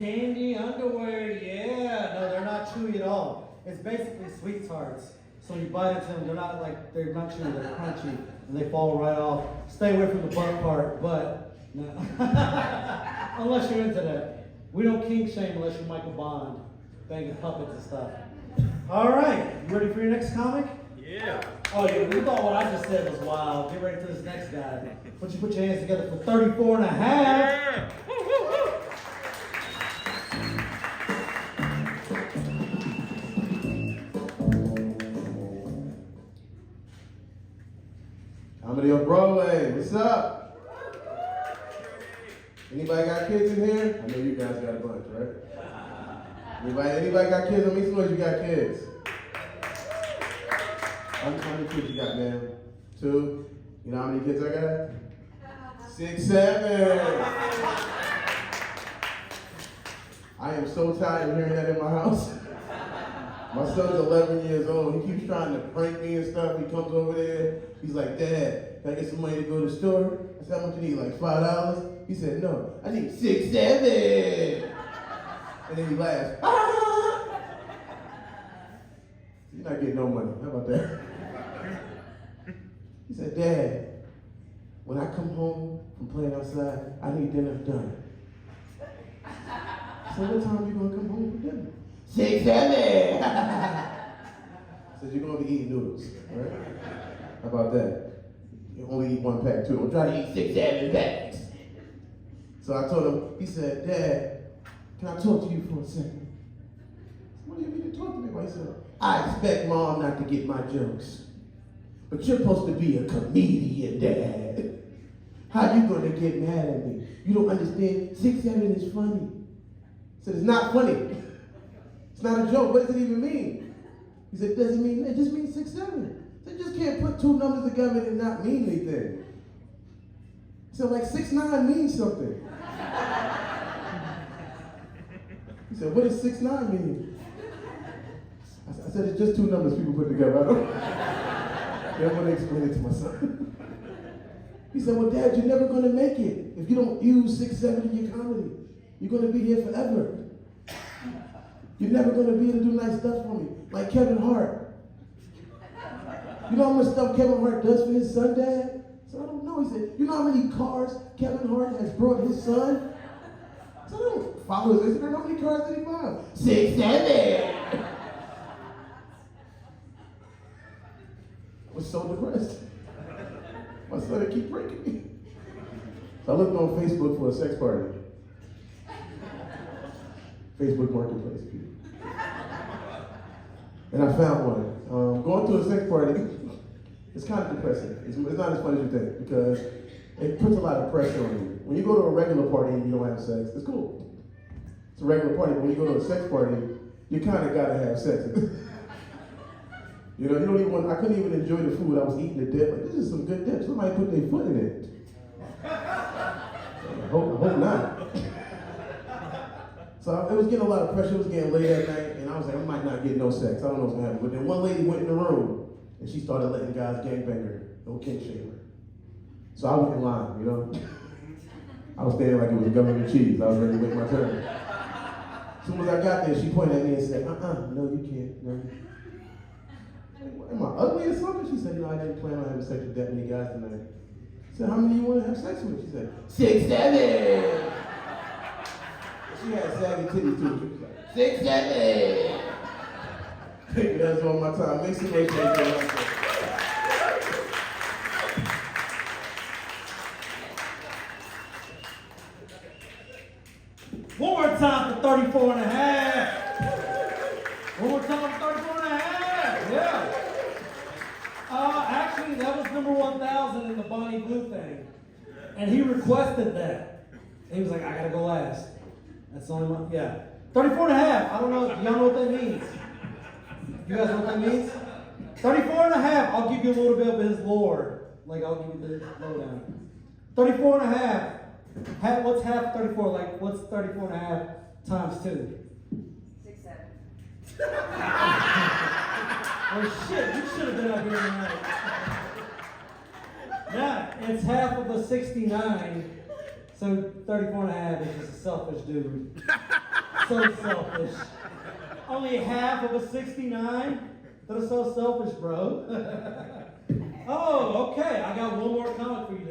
Candy underwear, yeah. No, they're not chewy at all. It's basically sweet tarts. So when you bite into them, they're not chewy, they're crunchy, and they fall right off. Stay away from the butt part, but no. Unless you're into that. We don't kink shame unless you're Michael Bond, banging puppets and stuff. All right, you ready for your next comic? Yeah. Oh, yeah, we thought what I just said was wild. Get ready for this next guy. Put your hands together for 34 and a half. Yeah. Comedy on Broadway, what's up? Anybody got kids in here? I know you guys got a bunch, right? Anybody got kids? Let me see what you got kids. How many kids you got, man? 2? You know how many kids I got? 6, 7. I am so tired of hearing that in my house. My son's 11 years old. He keeps trying to prank me and stuff. He comes over there. He's like, Dad, can I get some money to go to the store? I said, how much you need? Like $5? He said, no, I need 6, 7. And then he laughs. Ah! You're not getting no money. How about that? He said, Dad, when I come home from playing outside, I need dinner done. So what time are you going to come home for dinner? 6, 7. Says you're going to be eating noodles, right? How about that? You only eat 1 pack, too. I'm trying to eat 6, 7 packs. So I told him, he said, Dad, can I talk to you for a second? What do you mean to talk to me about? He said, I expect Mom not to get my jokes. But you're supposed to be a comedian, Dad. How you going to get mad at me? You don't understand? 6, 7 is funny. I said, it's not funny. It's not a joke. What does it even mean? He said, it doesn't mean that. It just means 6, 7. They just can't put 2 numbers together and not mean anything. So like 6, 9 means something. He said, what does 6, 9 mean? I said, it's just 2 numbers people put together. I don't want to explain it to my son. He said, well, Dad, you're never going to make it if you don't use 6, 7 in your comedy. You're going to be here forever. You're never going to be able to do nice stuff for me, like Kevin Hart. You know how much stuff Kevin Hart does for his son, Dad? So I don't know. He said, you know how many cars Kevin Hart has brought his son? So I don't follow his Instagram. How many cars did he buy? 6, 7. I was so depressed. My son would keep breaking me. So I looked on Facebook for a sex party. Facebook Marketplace, people. And I found one. Going to a sex party, it's kind of depressing. It's not as fun as you think because it puts a lot of pressure on you. When you go to a regular party and you don't have sex, it's cool. It's a regular party, but when you go to a sex party, you kind of gotta have sex. You know, you don't even I couldn't even enjoy the food. I was eating the dip. Like, this is some good dip. Somebody put their foot in it. I hope not. So it was getting a lot of pressure. It was getting late at night, and I was like, I might not get no sex. I don't know what's gonna happen. But then one lady went in the room, and she started letting guys gangbang her. No kink shame her. So I went in line, you know? I was standing like it was government cheese. I was ready to wait my turn. As soon as I got there, she pointed at me and said, no, you can't. No. Am I ugly or something? She said, no, I didn't plan on having sex with that many guys tonight. I said, how many do you want to have sex with? She said, 6, 7. She had saggy titties too. She was like, 6, 7. That's all my time. Make some noise for that. One more time for 34 and a half. One more time for 34 and a half. Yeah. Actually, that was number 1,000 in the Bonnie Blue thing. And he requested that. He was like, I gotta go last. That's the only one, yeah. 34 and a half. I don't know, y'all know what that means? You guys know what that means? 34 and a half, I'll give you a little bit of his lore. Like, I'll give you the lowdown. 34 and a half. What's half 34? Like, what's 34 and a half times 2? 6, 7. Oh shit, you should have been up here tonight. Yeah, it's half of a 69. So 34 and a half is just a selfish dude. So selfish. Only half of a 69? That is so selfish, bro. Oh, okay. I got one more comic for you